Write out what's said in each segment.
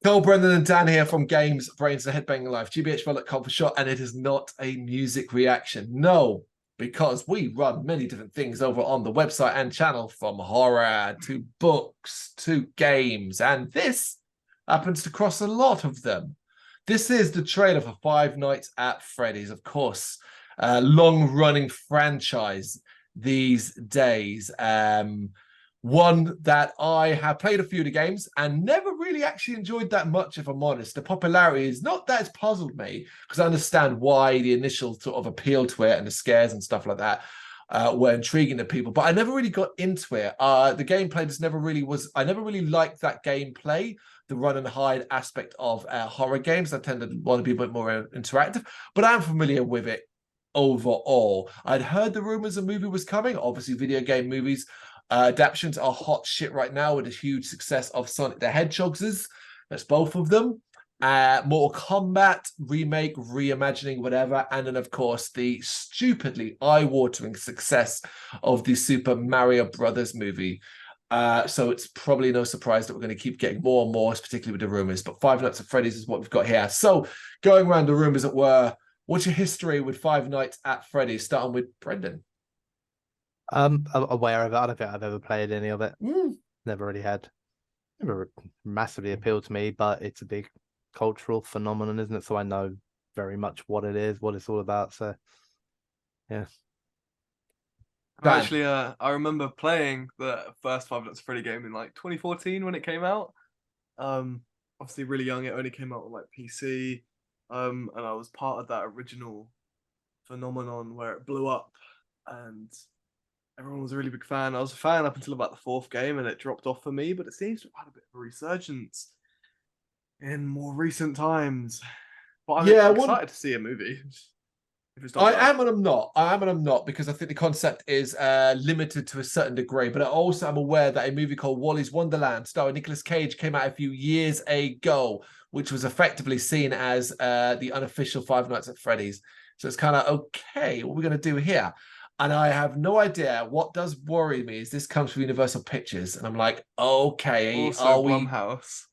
Phil, Brendan, and Dan here from Brrraaains A Head-Banging Life, gbhblofficial for short, and it is not a music reaction. No, because we run many different things over on the website and channel, from horror to books to games, and this happens to cross a lot of them. This is the trailer for Five Nights at Freddy's, of course, a long-running franchise these days. One that I have played a few of the games and never really actually enjoyed that much, if I'm honest. The popularity is not that it's puzzled me, because I understand why the initial sort of appeal to it and the scares and stuff like that were intriguing to people, but I never really got into it. The gameplay just never really was. I never really liked that gameplay, the run and hide aspect of horror games. I tend to want to be a bit more interactive, but I'm familiar with it overall. I'd heard the rumors a movie was coming. Obviously, video game movies adaptions are hot shit right now with the huge success of Sonic the Hedgehog's. That's both of them. Mortal Kombat remake, reimagining, whatever, and then of course the stupidly eye-watering success of the Super Mario Brothers movie. So it's probably no surprise that we're going to keep getting more and more, particularly with the rumors. But Five Nights at Freddy's is what we've got here. So going around the room, as it were, what's your history with Five Nights at Freddy's? Starting with Brendan. I'm aware of it. I don't think I've ever played any of it. Never really had. Never massively appealed to me, but it's a big cultural phenomenon, isn't it? So I know very much what it is, what it's all about. So, yeah. Actually, I remember playing the first Five Nights at Freddy game in like 2014 when it came out. Obviously really young. It only came out on like PC. And I was part of that original phenomenon where it blew up, and everyone was a really big fan. I was a fan up until about the fourth game, and it dropped off for me. But it seems to have had a bit of a resurgence in more recent times. But I'm excited to see a movie. I am and I'm not. I am and I'm not, because I think the concept is limited to a certain degree. But I also am aware that a movie called Wally's Wonderland, starring Nicolas Cage, came out a few years ago, which was effectively seen as the unofficial Five Nights at Freddy's. So it's kind of, okay, what are we going to do here? And I have no idea. What does worry me is this comes from Universal Pictures, and I'm like, okay, also are we? Blumhouse.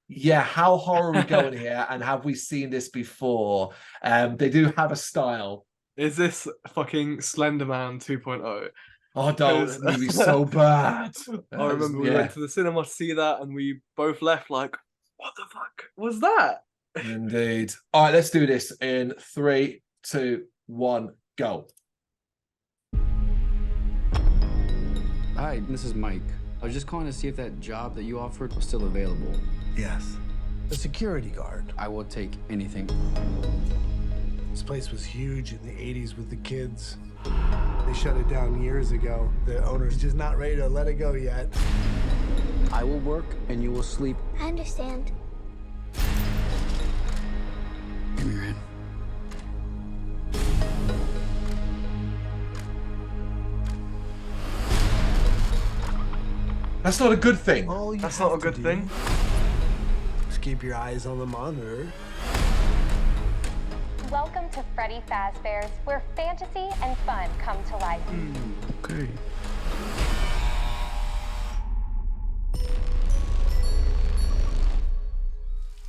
Yeah, how horror are we going here? And have we seen this before? They do have a style. Is this fucking Slender Man 2.0? Oh, don't. That movie's so bad. I remember we went to the cinema to see that, and we both left like, what the fuck was that? Indeed. All right, let's do this in 3, 2, 1, go. Hi, this is Mike. I was just calling to see if that job that you offered was still available. Yes. A security guard. I will take anything. This place was huge in the 80s with the kids. They shut it down years ago. The owner's just not ready to let it go yet. I will work and you will sleep. I understand. Give me your hand. That's not a good thing. That's not a good thing. Just keep your eyes on the monitor. Welcome to Freddy Fazbear's, where fantasy and fun come to life. Okay.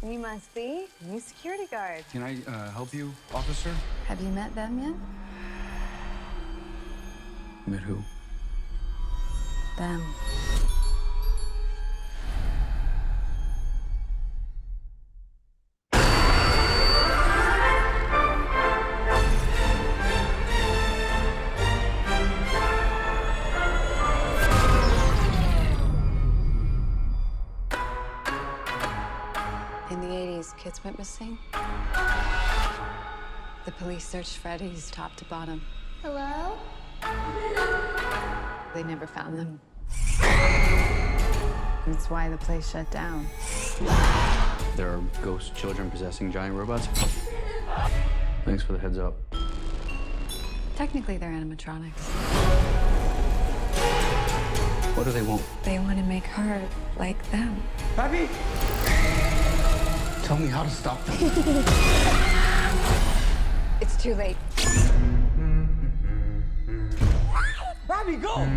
You must be a new security guard. Can I help you, officer? Have you met them yet? Met who? Them. In the 80s, kids went missing. The police searched Freddy's top to bottom. Hello? They never found them. That's why the place shut down. There are ghost children possessing giant robots. Thanks for the heads up. Technically, they're animatronics. What do they want? They want to make her like them. Pappy! Tell me how to stop them. It's too late. Robbie, go!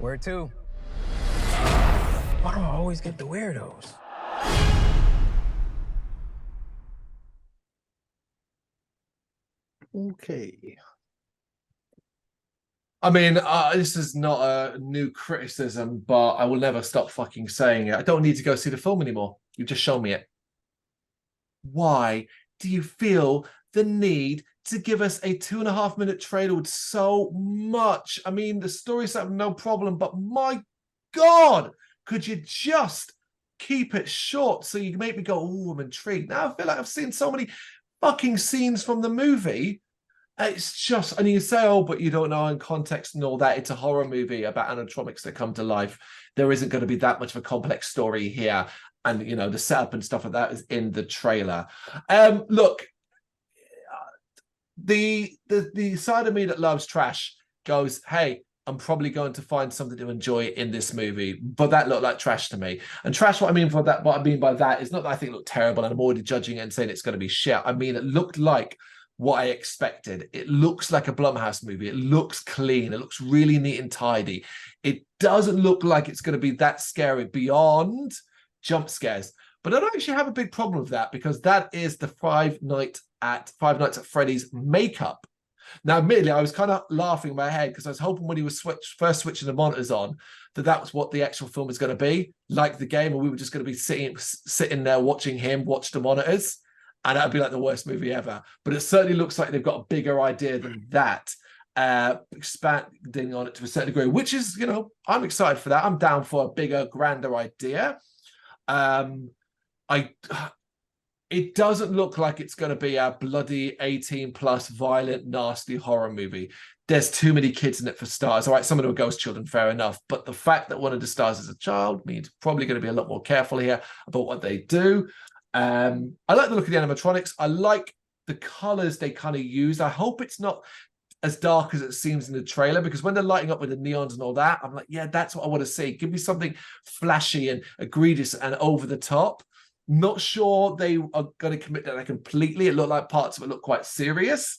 Where to? Why do I always get the weirdos? Okay. I mean, this is not a new criticism, but I will never stop fucking saying it. I don't need to go see the film anymore. You've just shown me it. Why do you feel the need to give us a 2.5-minute trailer with so much? I mean, the story's have no problem, but my God, could you just keep it short so you make me go, oh, I'm intrigued. Now I feel like I've seen so many fucking scenes from the movie. It's just, and you say, oh, but you don't know in context and all that. It's a horror movie about animatronics that come to life. There isn't going to be that much of a complex story here. And, you know, the setup and stuff like that is in the trailer. Look, the side of me that loves trash goes, hey, I'm probably going to find something to enjoy in this movie, but that looked like trash to me. And trash, what I mean by that is not that I think it looked terrible and I'm already judging it and saying it's going to be shit. I mean, it looked like what I expected. It looks like a Blumhouse movie. It looks clean. It looks really neat and tidy. It doesn't look like it's going to be that scary beyond jump scares. But I don't actually have a big problem with that because that is the Five Nights at Freddy's makeup. Now, admittedly, I was kind of laughing in my head because I was hoping when he was first switching the monitors on that was what the actual film was going to be, like the game, and we were just going to be sitting there watching him watch the monitors. And that'd be like the worst movie ever. But it certainly looks like they've got a bigger idea than that, expanding on it to a certain degree, which is, you know, I'm excited for that. I'm down for a bigger, grander idea. It doesn't look like it's going to be a bloody 18+ violent, nasty horror movie. There's too many kids in it for stars. All right, some of them are ghost children, fair enough. But the fact that one of the stars is a child means probably going to be a lot more careful here about what they do. I like the look of the animatronics. I like the colors they kind of use. I hope it's not as dark as it seems in the trailer, because when they're lighting up with the neons and all that, I'm like, yeah, that's what I want to see. Give me something flashy and egregious and over the top. Not sure they are going to commit to that completely. It looked like parts of it look quite serious.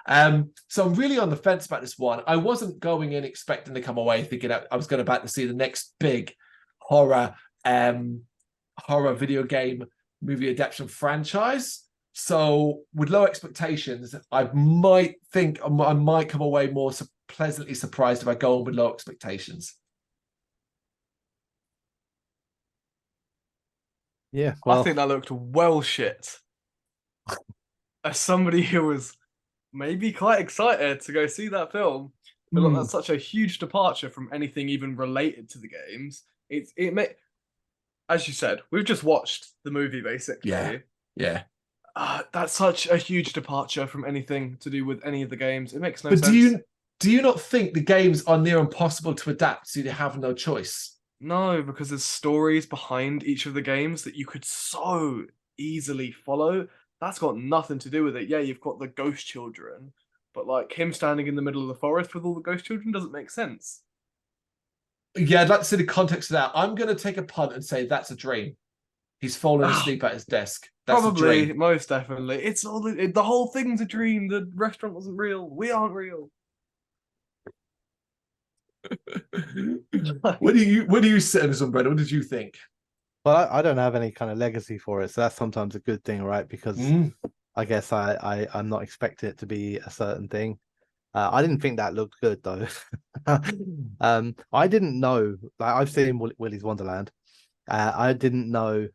So I'm really on the fence about this one. I wasn't going in expecting to come away thinking I was going about to see the next big horror video game movie adaptation franchise. So with low expectations, I might come away more pleasantly surprised if I go on with low expectations. Yeah, well, I think that looked well shit. As somebody who was maybe quite excited to go see that film, but look, that's such a huge departure from anything even related to the games. As you said, we've just watched the movie basically. Yeah. That's such a huge departure from anything to do with any of the games. It makes no but sense. Do you not think the games are near impossible to adapt, so they have no choice? No, because there's stories behind each of the games that you could so easily follow. That's got nothing to do with it. Yeah, you've got the ghost children, but like him standing in the middle of the forest with all the ghost children doesn't make sense. Yeah, I'd like to see the context of that. I'm going to take a punt and say that's a dream. He's fallen asleep at his desk. That's Probably, a dream. most definitely. It's all the whole thing's a dream. The restaurant wasn't real. We aren't real. What do you sit in this umbrella? What did you think? well, I don't have any kind of legacy for it, so that's sometimes a good thing, right? Because I guess I'm not expecting it to be a certain thing. I didn't think that looked good though. I didn't know. Like, I've seen Willy's Wonderland. I didn't know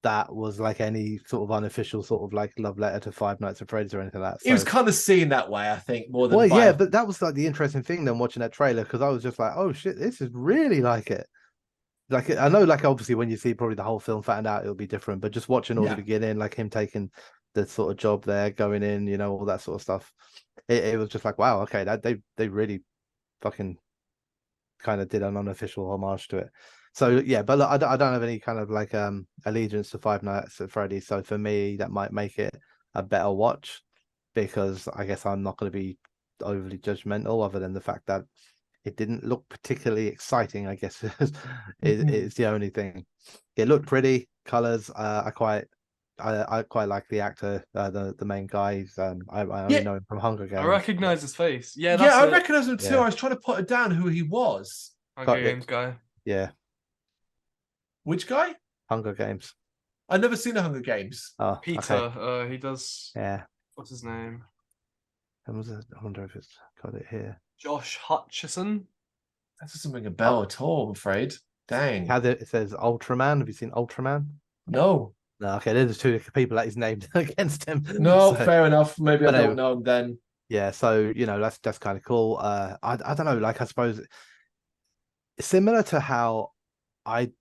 that was like any sort of unofficial sort of like love letter to Five Nights at Freddy's or anything like that. It was kind of seen that way, I think, more than. Well, yeah, but that was like the interesting thing then watching that trailer, because I was just like, oh shit, this is really like it. Like, I know, like, obviously when you see probably the whole film found out it'll be different, but just watching all the beginning, like him taking the sort of job there, going in, you know, all that sort of stuff. It was just like, wow, okay, that they really fucking kind of did an unofficial homage to it. So yeah, but look, I don't have any kind of like allegiance to Five Nights at Freddy. So for me, that might make it a better watch, because I guess I'm not going to be overly judgmental, other than the fact that it didn't look particularly exciting, I guess is the only thing. It looked pretty, colors. I quite like the actor, the main guy. I only know him from Hunger Games. I recognize his face. Yeah, I recognize him too. I was trying to put it down who he was. Hunger Games guy. Yeah, Which guy? Hunger Games. I've never seen the Hunger Games. Oh, Peter. okay. He does. Yeah. What's his name? When was it? I wonder if it's got it here. Josh Hutcherson. That doesn't ring a bell at all, I'm afraid. Dang. It says Ultraman. Have you seen Ultraman? No. No, okay, there's two people that he's named against him. No, So, fair enough. Maybe I but don't know him then. yeah, so that's kind of cool. I don't know, like I suppose similar to how I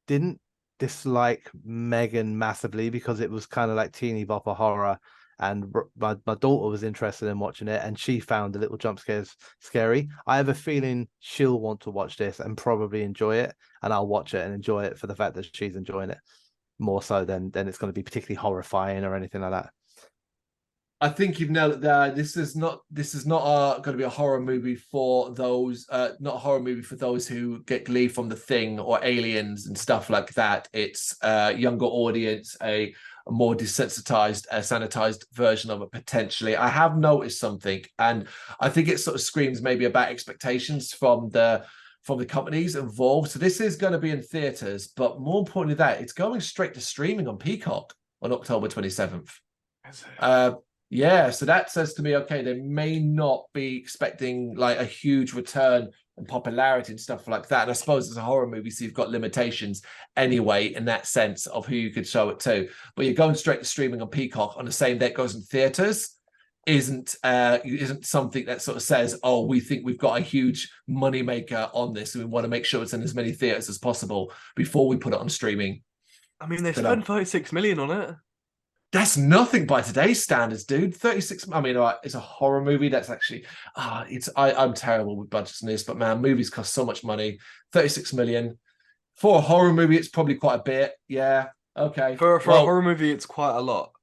didn't dislike Megan massively because it was kind of like teeny bopper horror, and my daughter was interested in watching it, and she found the little jump scares scary. I have a feeling she'll want to watch this and probably enjoy it, and I'll watch it and enjoy it for the fact that she's enjoying it more so than it's going to be particularly horrifying or anything like that. I think you've nailed it there. This is not going to be a horror movie for those, not a horror movie for those who get glee from The Thing or Aliens and stuff like that. It's a younger audience, a more desensitized, sanitized version of it potentially. I have noticed something, and I think it sort of screams maybe about expectations from the companies involved. So this is going to be in theaters, but more importantly that, it's going straight to streaming on Peacock on October 27th. Yeah, so that says to me, okay, they may not be expecting like a huge return in popularity and stuff like that. And I suppose it's a horror movie, so you've got limitations anyway in that sense of who you could show it to. But you're going straight to streaming on Peacock on the same day it goes in theaters isn't something that sort of says, oh, we think we've got a huge moneymaker on this and we want to make sure it's in as many theaters as possible before we put it on streaming. I mean, they spent 36 million on it. That's nothing by today's standards, dude. 36. I mean, it's a horror movie. That's actually, I'm terrible with budgets and this, but man, movies cost so much money. 36 million for a horror movie. It's probably quite a bit. Yeah. Okay. For a horror movie, it's quite a lot.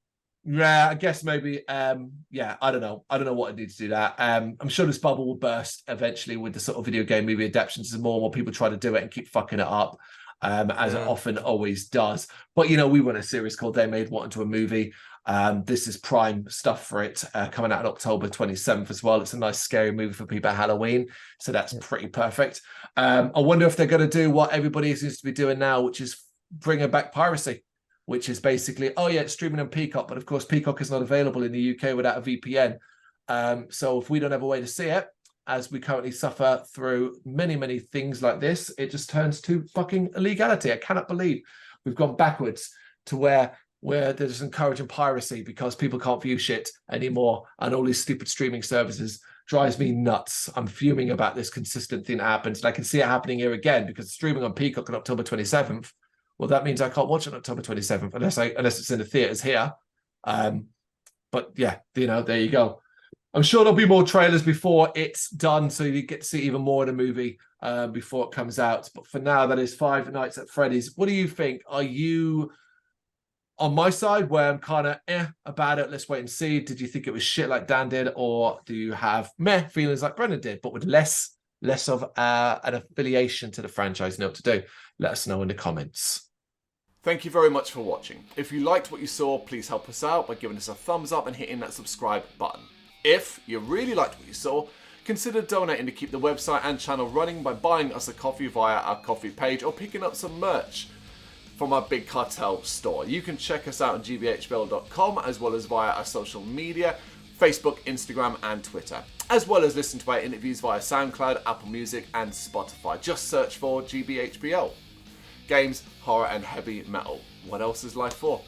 Yeah, I guess maybe. Yeah, I don't know. I don't know what I need to do that. I'm sure this bubble will burst eventually with the sort of video game movie adaptations, as more and more people try to do it and keep fucking it up. As it often always does. But, we run a series called They Made What Into a Movie. This is prime stuff for it, coming out on October 27th as well. It's a nice, scary movie for people at Halloween. So that's pretty perfect. I wonder if they're going to do what everybody seems to be doing now, which is bringing back piracy, which is basically, it's streaming on Peacock. But, of course, Peacock is not available in the UK without a VPN. So if we don't have a way to see it, as we currently suffer through many, many things like this, it just turns to fucking illegality. I cannot believe we've gone backwards to where they're just encouraging piracy because people can't view shit anymore, and all these stupid streaming services drives me nuts. I'm fuming about this consistent thing that happens, and I can see it happening here again because it's streaming on Peacock on October 27th. Well, that means I can't watch it on October 27th unless it's in the theaters here. But yeah, there you go. I'm sure there'll be more trailers before it's done, so you get to see even more of the movie before it comes out. But for now, that is Five Nights at Freddy's. What do you think? Are you on my side where I'm kind of about it? Let's wait and see. Did you think it was shit like Dan did, or do you have meh feelings like Brendan did, but with less of an affiliation to the franchise? Know what to do? Let us know in the comments. Thank you very much for watching. If you liked what you saw, please help us out by giving us a thumbs up and hitting that subscribe button. If you really liked what you saw, consider donating to keep the website and channel running by buying us a coffee via our coffee page or picking up some merch from our Big Cartel store. You can check us out on gbhbl.com as well as via our social media, Facebook, Instagram and Twitter, as well as listen to our interviews via SoundCloud, Apple Music and Spotify. Just search for GBHBL. Games, horror and heavy metal. What else is life for?